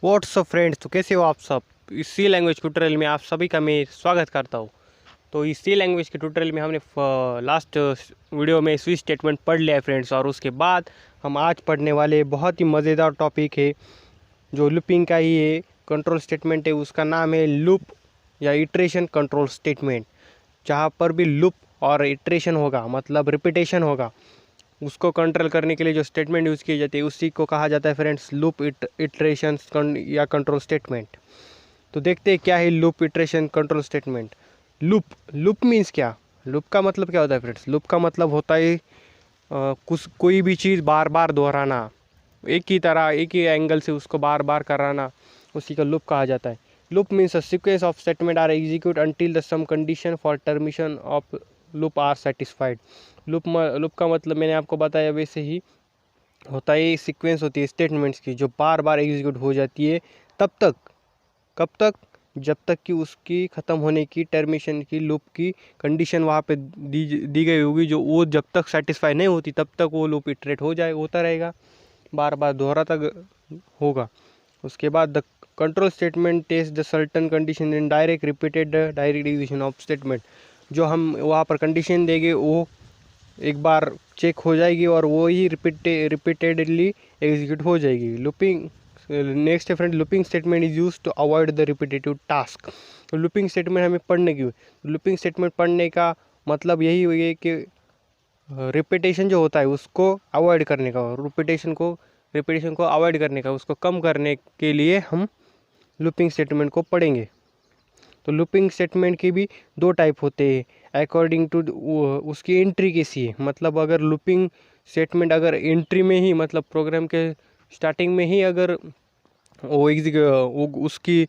WhatsApp friends, तो कैसे हो आप सब। इस सी लैंग्वेज ट्यूटोरियल में आप सभी का मैं स्वागत करता हूँ। तो इस सी लैंग्वेज के ट्यूटोरियल में हमने लास्ट वीडियो में स्विच स्टेटमेंट पढ़ लिया है फ्रेंड्स, और उसके बाद हम आज पढ़ने वाले बहुत ही मज़ेदार टॉपिक है जो लूपिंग का ही है। कंट्रोल स्टेटमेंट है, उसका नाम है लूप या इटरेशन कंट्रोल स्टेटमेंट। जहाँ पर भी लूप और इटरेशन होगा मतलब रिपीटेशन होगा, उसको कंट्रोल करने के लिए जो स्टेटमेंट यूज़ की जाती है उसी को कहा जाता है फ्रेंड्स लूप इटरेशन या कंट्रोल स्टेटमेंट। तो देखते हैं क्या है loop iteration control statement. Loop loop means क्या, लूप का मतलब क्या होता है फ्रेंड्स। लूप का मतलब होता है कुछ कोई भी चीज़ बार बार दोहराना, एक ही तरह एक ही एंगल से उसको बार बार कराना, उसी का लूप कहा जाता है। Loop means a sequence of statement are execute until the some condition for termination of loop are satisfied. Loop का मतलब मैंने आपको बताया वैसे ही होता है, सीक्वेंस होती है स्टेटमेंट्स की जो बार बार एग्जीक्यूट हो जाती है तब तक, कब तक, जब तक कि उसकी ख़त्म होने की टर्मिनेशन की लूप की कंडीशन वहाँ पे दी गई होगी, जो वो जब तक सेटिस्फाई नहीं होती तब तक वो लूप इटरेट होता रहेगा, बार बार दोहराता होगा। उसके बाद the control statement test the certain condition in direct direct execution of statement. जो हम वहाँ पर कंडीशन देंगे वो एक बार चेक हो जाएगी और वो ही रिपीटेडली एग्जीक्यूट हो जाएगी। लूपिंग नेक्स्ट है friend, looping statement is use to avoid the repetitive task. तो लूपिंग स्टेटमेंट हमें पढ़ने की, लूपिंग स्टेटमेंट पढ़ने का मतलब यही हुई है कि रिपीटेशन जो होता है उसको अवॉइड करने का, रिपीटेशन को अवॉइड करने का, उसको कम करने के लिए हम लूपिंग स्टेटमेंट को पढ़ेंगे। तो लूपिंग स्टेटमेंट की भी दो टाइप होते हैं अकॉर्डिंग टू उसकी एंट्री कैसी है। मतलब अगर लूपिंग स्टेटमेंट अगर एंट्री में ही मतलब प्रोग्राम के स्टार्टिंग में ही अगर वो उसकी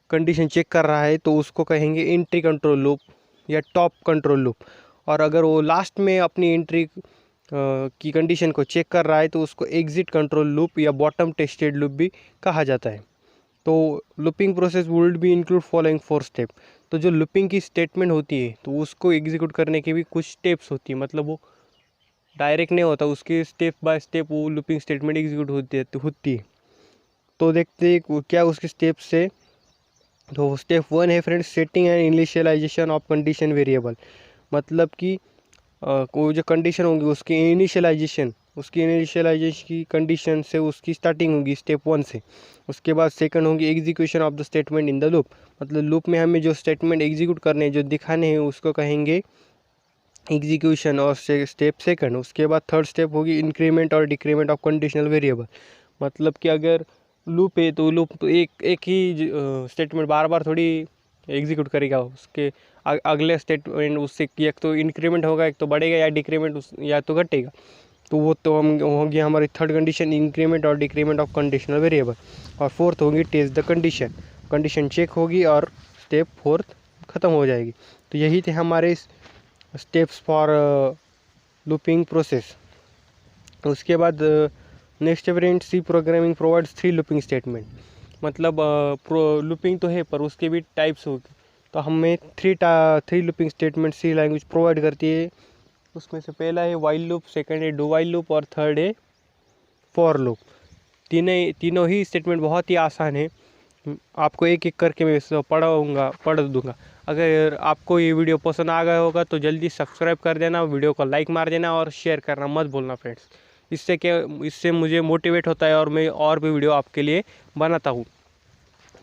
कंडीशन चेक कर रहा है तो उसको कहेंगे एंट्री कंट्रोल लूप या टॉप कंट्रोल लूप। और अगर वो लास्ट में अपनी एंट्री की कंडीशन को चेक कर रहा है तो उसको एग्जिट कंट्रोल लूप या बॉटम टेस्टेड लूप भी कहा जाता है। तो लूपिंग प्रोसेस वुड भी इंक्लूड फॉलोइंग 4 स्टेप। तो जो लूपिंग की स्टेटमेंट होती है तो उसको एग्जीक्यूट करने की भी कुछ स्टेप्स होती है, मतलब वो डायरेक्ट नहीं होता, उसके स्टेप बाय स्टेप वो लूपिंग स्टेटमेंट एग्जीक्यूट होती है। तो देखते हैं क्या उसके स्टेप्स है। तो स्टेप 1 है friends, setting and initialization of condition variable. मतलब कि कोई जो कंडीशन होंगी उसकी इनिशियलाइजेशन की कंडीशन से उसकी स्टार्टिंग होगी स्टेप 1 से। उसके बाद सेकंड होगी execution of the statement in the loop. मतलब लूप में हमें जो स्टेटमेंट एग्जीक्यूट करने जो दिखाने हैं उसको कहेंगे एग्जीक्यूशन और स्टेप सेकंड। उसके बाद थर्ड स्टेप होगी इंक्रीमेंट और डिक्रीमेंट ऑफ कंडीशनल वेरिएबल। मतलब कि अगर लूप है तो लूप तो एक ही स्टेटमेंट बार बार थोड़ी एग्जीक्यूट करेगा, उसके अगले स्टेटमेंट उससे एक तो इंक्रीमेंट होगा, एक तो बढ़ेगा, या डिक्रीमेंट या तो घटेगा। तो वो तो हम होगी हमारी थर्ड कंडीशन इंक्रीमेंट और डिक्रीमेंट ऑफ कंडीशनल वेरिएबल। और फोर्थ होगी टेस्ट द कंडीशन चेक होगी और स्टेप फोर्थ ख़त्म हो जाएगी। तो यही थे हमारे स्टेप्स फॉर लूपिंग प्रोसेस। उसके बाद next friend, C programming provides 3 looping statement. मतलब लूपिंग तो है पर उसके भी टाइप्स होगी। तो हमें three looping statement C language provide करती है। उसमें से पहला है वाइल लूप, सेकंड है डू वाइल लूप और थर्ड है फॉर लूप। तीनों ही स्टेटमेंट बहुत ही आसान है। आपको एक एक करके मैं इसको पढ़ दूंगा। अगर आपको ये वीडियो पसंद आ गया होगा तो जल्दी सब्सक्राइब कर देना, वीडियो को लाइक मार देना और शेयर करना मत भूलना फ्रेंड्स। इससे मुझे मोटिवेट होता है और मैं और भी वीडियो आपके लिए बनाता हूँ।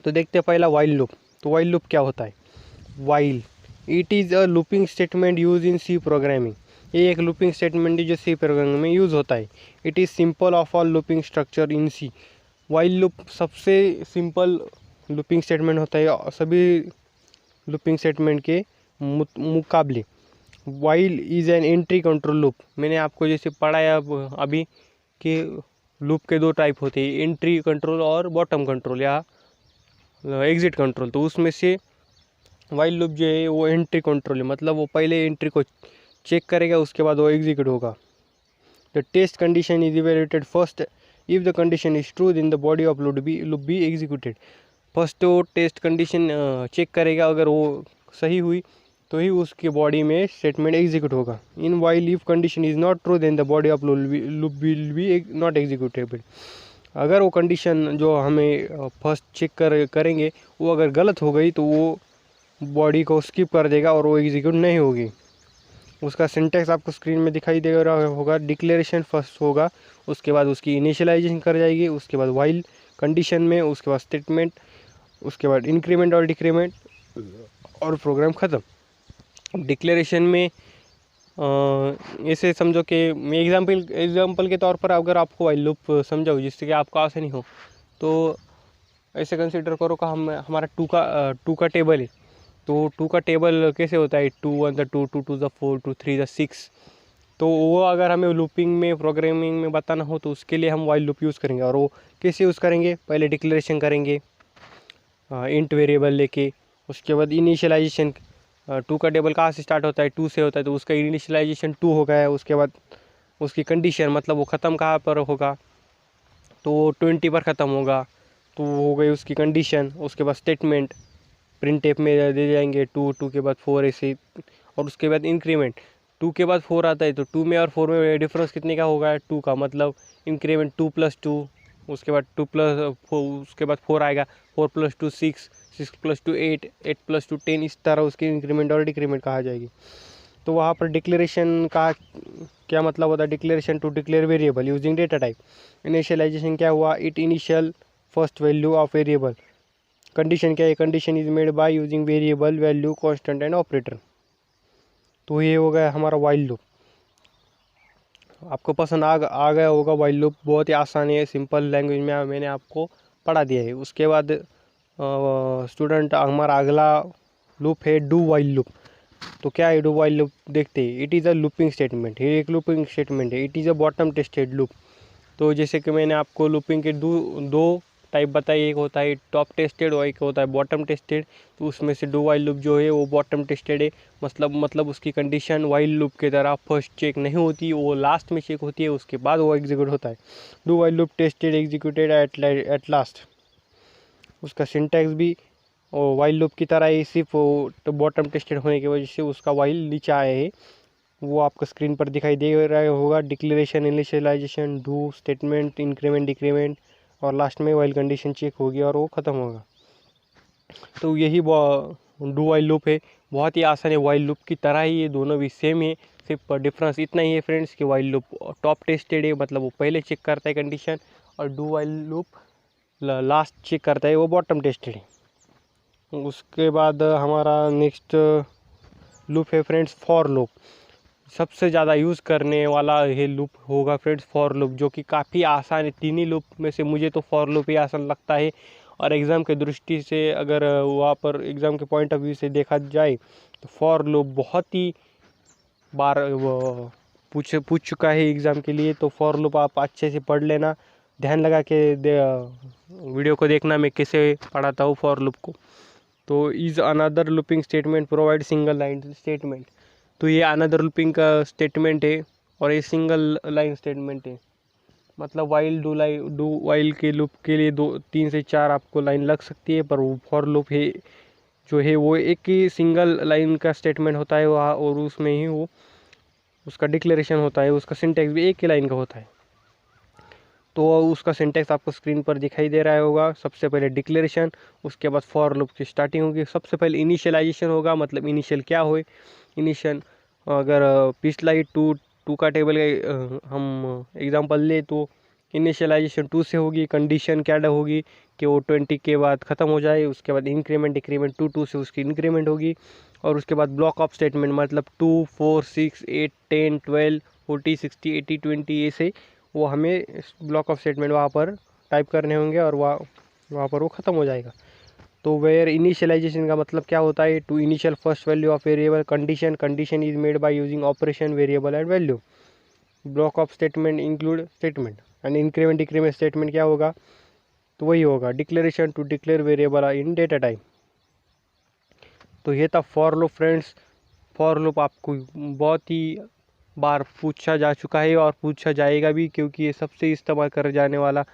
तो देखते हैं पहला वाइल लूप। तो वाइल लूप क्या होता है। While it is a looping statement use in C programming. ये एक लूपिंग स्टेटमेंट है जो सी प्रोग्रामिंग में यूज़ होता है। It is simple of all looping structure in C. While loop सबसे सिंपल लूपिंग स्टेटमेंट होता है सभी लूपिंग स्टेटमेंट के मुकाबले। While is an entry control loop. मैंने आपको जैसे पढ़ाया अभी कि लूप के दो टाइप होते हैं, एंट्री कंट्रोल और बॉटम कंट्रोल या एग्जिट कंट्रोल। तो उसमें से वाइल लूप जो है वो एंट्री कंट्रोल है, मतलब वो पहले एंट्री को चेक करेगा उसके बाद वो एग्जीक्यूट होगा। The test condition is evaluated first, if the condition is true then the body of loop be executed. First वो टेस्ट कंडीशन चेक करेगा, अगर वो सही हुई तो ही उसकी बॉडी में स्टेटमेंट एग्जीक्यूट होगा। In while if condition is not true then the body of loop will be not executable. अगर वो कंडीशन जो हमें फर्स्ट चेक करेंगे वो अगर गलत हो गई तो वो बॉडी को स्किप कर देगा और वो एग्जीक्यूट नहीं होगी। उसका सिंटेक्स आपको स्क्रीन में दिखाई दे रहा होगा। डिक्लेरेशन फर्स्ट होगा, उसके बाद उसकी इनिशियलाइजेशन कर जाएगी, उसके बाद वाइल कंडीशन में, उसके बाद स्टेटमेंट, उसके बाद इंक्रीमेंट और डिक्रीमेंट और प्रोग्राम ख़त्म। डिक्लेरेशन में ऐसे समझो कि मैं एग्जांपल के तौर पर अगर आपको वाइल लूप समझाऊँ जिससे कि आपको आसानी हो, तो ऐसे कंसिडर करो कि हमारा टू का टेबल है। तो टू का टेबल कैसे होता है, 2 1 2 2 2 4 2 3 6। तो वो अगर हमें लूपिंग में प्रोग्रामिंग में बताना हो तो उसके लिए हम वाइल लूप यूज़ करेंगे। और वो कैसे यूज़ करेंगे, पहले डिक्लेरेशन करेंगे इंट वेरिएबल लेके, उसके बाद इनिशियलाइजेशन। टू का टेबल कहाँ से स्टार्ट होता है, 2 से होता है, तो उसका इनिशियलाइजेशन 2 हो गया है। उसके बाद उसकी कंडीशन मतलब वो ख़त्म कहाँ पर होगा, तो वो 20 पर ख़त्म होगा, तो वो हो गई उसकी कंडीशन। उसके बाद स्टेटमेंट प्रिंट टेप में दे जाएंगे 2 2 के बाद 4 ऐसे। और उसके बाद इंक्रीमेंट 2 के बाद 4 आता है, तो 2 में और 4 में डिफरेंस कितने का होगा, 2 का, मतलब इंक्रीमेंट 2 + 2। उसके बाद 2 + 4, उसके बाद 4 आएगा, 4 + 2 6, 6 + 2 8, 8 + 2 10। इस तरह उसकी इंक्रीमेंट और डिक्रीमेंट कहा जाएगी। तो वहाँ पर डिक्लेरेशन का क्या मतलब होता है, declaration to declare variable using data type. Initialization क्या हुआ, it initial first value of variable. Condition क्या है, condition is made by using variable value constant and operator. तो ये हो गया हमारा वाइल लूप। आपको पसंद आ गया होगा। वाइल लूप बहुत ही आसान है, सिंपल लैंग्वेज में मैंने आपको पढ़ा दिया है। उसके बाद स्टूडेंट हमारा अगला लूप है डू वाइल लूप। तो क्या है डू वाइल लूप, देखते हैं। It is a looping statement, ये एक लूपिंग स्टेटमेंट है। It is a bottom tested loop. तो जैसे कि मैंने आपको लूपिंग के दो टाइप बताई, एक होता है टॉप टेस्टेड और एक होता है बॉटम टेस्टेड। तो उसमें से डू वाइल लूप जो है वो बॉटम टेस्टेड है। मतलब उसकी कंडीशन वाइल लूप की तरह फर्स्ट चेक नहीं होती, वो लास्ट में चेक होती है, उसके बाद वो एग्जीक्यूट होता है। Do while loop tested executed at last. उसका सिंटैक्स भी वाइल लूप की तरह ही, सिर्फ तो बॉटम टेस्टेड होने की वजह से उसका वाइल नीचे आया है। वो आपको स्क्रीन पर दिखाई दे रहा होगा। Declaration, initialization, do, statement, increment, decrement और लास्ट में वाइल कंडीशन चेक होगी और वो ख़त्म होगा। तो यही डू वाइल लूप है, बहुत ही आसान है। वाइल लूप की तरह ही ये दोनों भी सेम है, सिर्फ डिफरेंस इतना ही है फ्रेंड्स कि वाइल लूप टॉप टेस्टेड है, मतलब वो पहले चेक करता है कंडीशन, और do while loop last check करता है, वो बॉटम टेस्टेड है। उसके बाद हमारा नेक्स्ट लूप है फ्रेंड्स फॉर लूप। सबसे ज़्यादा यूज़ करने वाला ये लूप होगा फ्रेंड्स फॉर लूप, जो कि काफ़ी आसान है। तीन ही लूप में से मुझे तो फॉर लूप ही आसान लगता है। और एग्ज़ाम के दृष्टि से अगर वहाँ पर एग्ज़ाम के पॉइंट ऑफ व्यू से देखा जाए तो फॉर लूप बहुत ही बार वो पूछ चुका है एग्ज़ाम के लिए। तो फॉर लूप आप अच्छे से पढ़ लेना, ध्यान लगा के वीडियो को देखना मैं कैसे पढ़ाता हूँ फॉर लूप को। तो is another looping statement provide single line statement. तो ये अनदर लूपिंग का स्टेटमेंट है और ये सिंगल लाइन स्टेटमेंट है। मतलब डू वाइल के लूप के लिए 3 से 4 आपको लाइन लग सकती है, पर वो फॉर लूप है जो है वो एक ही सिंगल लाइन का स्टेटमेंट होता है वहाँ, और उसमें ही वो उसका डिक्लेरेशन होता है। उसका सिंटैक्स भी एक ही लाइन का होता है। तो उसका सिंटैक्स आपको स्क्रीन पर दिखाई दे रहा होगा। सबसे पहले डिक्लेरेशन, उसके बाद फॉर लूप की स्टार्टिंग होगी। सबसे पहले इनिशियलाइजेशन होगा, मतलब इनिशियल क्या हो। इनिशियल अगर पिछला ही टू का टेबल का हम एग्जांपल ले तो इनिशियलाइजेशन 2 से होगी। कंडीशन क्या होगी कि वो 20 के बाद ख़त्म हो जाए। उसके बाद इंक्रीमेंट डिक्रीमेंट 2 से उसकी इंक्रीमेंट होगी। और उसके बाद ब्लॉक ऑफ स्टेटमेंट, मतलब 2 4 6 8 10 12 40 60 80 20 ऐसे वो हमें ब्लॉक ऑफ स्टेटमेंट वहाँ पर टाइप करने होंगे और वहाँ पर वो ख़त्म हो जाएगा। तो वेयर इनिशियलाइजेशन का मतलब क्या होता है, to initial first value of variable condition is made by using operation variable and value. Block of statement include statement and increment decrement statement क्या होगा, तो वही होगा declaration to declare variable in data type. तो ये था for loop friends. For loop आपको बहुत ही बार पूछा जा चुका है और पूछा जाएगा भी, क्योंकि ये सबसे इस्तेमाल कर जाने वाला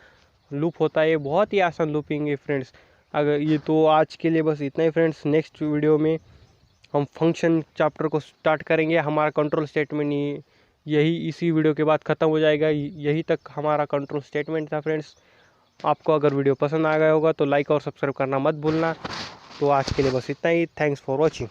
लूप होता है। बहुत ही आसान लूपिंग है फ्रेंड्स। अगर ये तो आज के लिए बस इतना ही फ्रेंड्स। नेक्स्ट वीडियो में हम फंक्शन चैप्टर को स्टार्ट करेंगे। हमारा कंट्रोल स्टेटमेंट यही इसी वीडियो के बाद ख़त्म हो जाएगा। यही तक हमारा कंट्रोल स्टेटमेंट था फ्रेंड्स। आपको अगर वीडियो पसंद आ गया होगा तो लाइक और सब्सक्राइब करना मत भूलना। तो आज के लिए बस इतना ही। Thanks for watching.